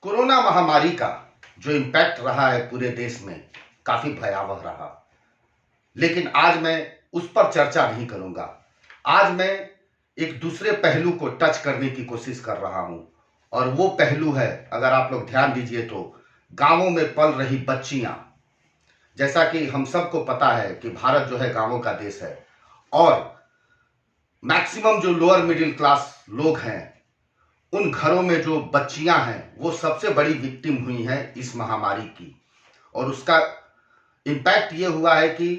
Corona महामारी का जो इम्पैक्ट रहा है पूरे देश में काफी भयावह रहा। लेकिन आज मैं उस पर चर्चा नहीं करूंगा। आज मैं एक दूसरे पहलू को टच करने की कोशिश कर रहा हूं और वो पहलू है, अगर आप लोग ध्यान दीजिए तो, गांवों में पल रही बच्चियां। जैसा कि हम सबको पता है कि भारत जो है गांवों का देश है और मैक्सिमम जो लोअर मिडिल क्लास लोग हैं, उन घरों में जो बच्चियां हैं वो सबसे बड़ी विक्टिम हुई हैं इस महामारी की। और उसका इम्पैक्ट ये हुआ है कि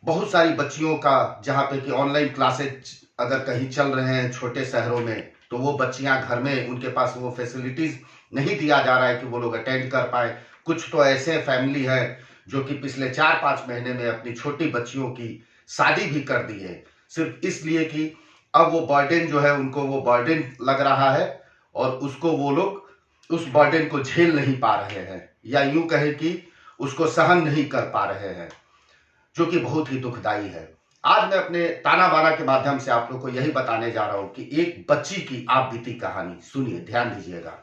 बहुत सारी बच्चियों का, जहाँ पे कि ऑनलाइन क्लासेज अगर कहीं चल रहे हैं छोटे शहरों में, तो वो बच्चियां घर में, उनके पास वो फैसिलिटीज नहीं दिया जा रहा है कि वो लोग अटेंड कर पाए। कुछ तो ऐसे फैमिली है जो कि पिछले 4-5 महीने में अपनी छोटी बच्चियों की शादी भी कर दी है, सिर्फ इसलिए कि अब वो बर्डन जो है, उनको वो बर्डन लग रहा है और उसको वो लोग उस बर्डन को झेल नहीं पा रहे हैं, या यूं कहे कि उसको सहन नहीं कर पा रहे हैं, जो कि बहुत ही दुखदाई है। आज मैं अपने ताना बाना के माध्यम से आप लोग को यही बताने जा रहा हूं कि एक बच्ची की आप बीती कहानी सुनिए, ध्यान दीजिएगा।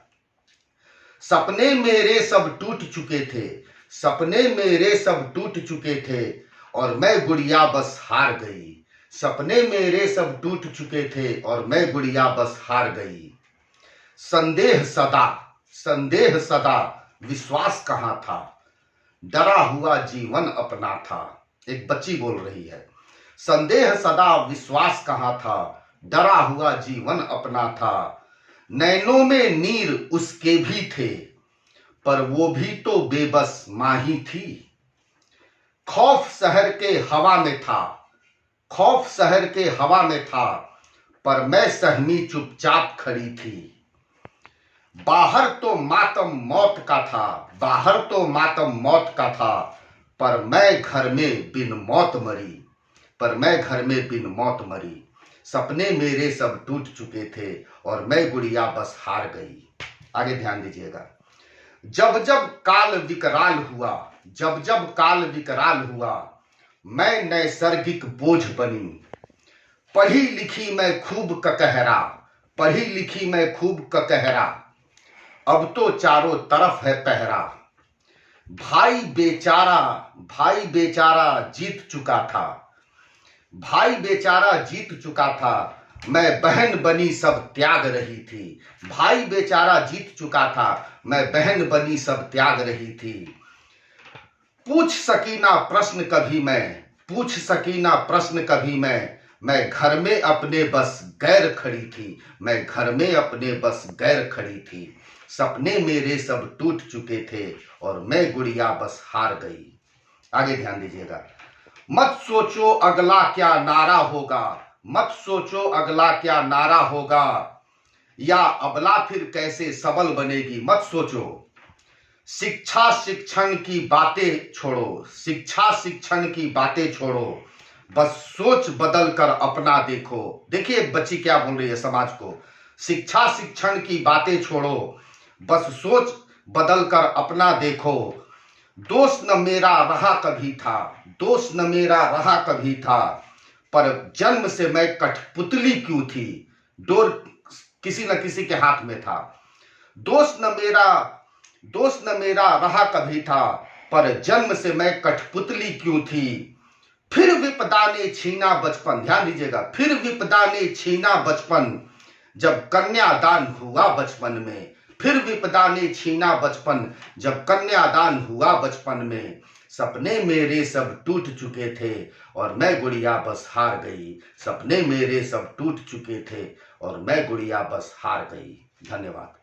सपने मेरे सब टूट चुके थे, सपने मेरे सब टूट चुके थे और मैं गुड़िया बस हार गई। सपने मेरे सब टूट चुके थे और मैं गुड़िया बस हार गई। संदेह सदा, संदेह सदा, विश्वास कहां था, डरा हुआ जीवन अपना था। एक बच्ची बोल रही है, संदेह सदा, विश्वास कहां था, डरा हुआ जीवन अपना था। नैनों में नीर उसके भी थे, पर वो भी तो बेबस मां ही थी। खौफ शहर के हवा में था, खौफ शहर के हवा में था, पर मैं सहमी चुपचाप खड़ी थी। बाहर तो मातम मौत का था, बाहर तो मातम मौत का था, पर मैं घर में बिन मौत मरी, पर मैं घर में बिन मौत मरी। सपने मेरे सब टूट चुके थे और मैं गुड़िया बस हार गई। आगे ध्यान दीजिएगा। जब जब काल विकराल हुआ, जब जब काल विकराल हुआ, मैं नैसर्गिक बोझ बनी। पढ़ी लिखी मैं खूब ककहरा, पढ़ी लिखी मैं खूब ककहरा, अब तो चारों तरफ है पहरा। भाई बेचारा, भाई बेचारा जीत चुका था, भाई बेचारा जीत चुका था, मैं बहन बनी सब त्याग रही थी। भाई बेचारा जीत चुका था, मैं बहन बनी सब त्याग रही थी। पूछ सकी ना प्रश्न कभी मैं, पूछ सकी ना प्रश्न कभी मैं घर में अपने बस गैर खड़ी थी, मैं घर में अपने बस गैर खड़ी थी। सपने मेरे सब टूट चुके थे और मैं गुड़िया बस हार गई। आगे ध्यान दीजिएगा। मत सोचो अगला क्या नारा होगा, मत सोचो अगला क्या नारा होगा, या अबला फिर कैसे सबल बनेगी, मत सोचो। शिक्षा शिक्षण की बातें छोड़ो, शिक्षा शिक्षण की बातें छोड़ो, बस सोच बदल कर अपना देखो। देखिए बच्ची क्या बोल रही है समाज को, शिक्षा शिक्षण की बातें छोड़ो, बस सोच बदल कर अपना देखो। दोष न मेरा रहा कभी था, दोष न मेरा रहा कभी था, पर जन्म से मैं कठपुतली क्यों थी, डोर किसी न किसी के हाथ में था। दोष न मेरा रहा कभी था, पर जन्म से मैं कठपुतली क्यों थी। फिर विपदा ने छीना बचपन, ध्यान दीजिएगा, फिर विपदा ने छीना बचपन, जब कन्यादान हुआ बचपन में। फिर विपदा ने छीना बचपन, जब कन्यादान हुआ बचपन में। सपने मेरे सब टूट चुके थे और मैं गुड़िया बस हार गई। सपने मेरे सब टूट चुके थे और मैं गुड़िया बस हार गई। धन्यवाद।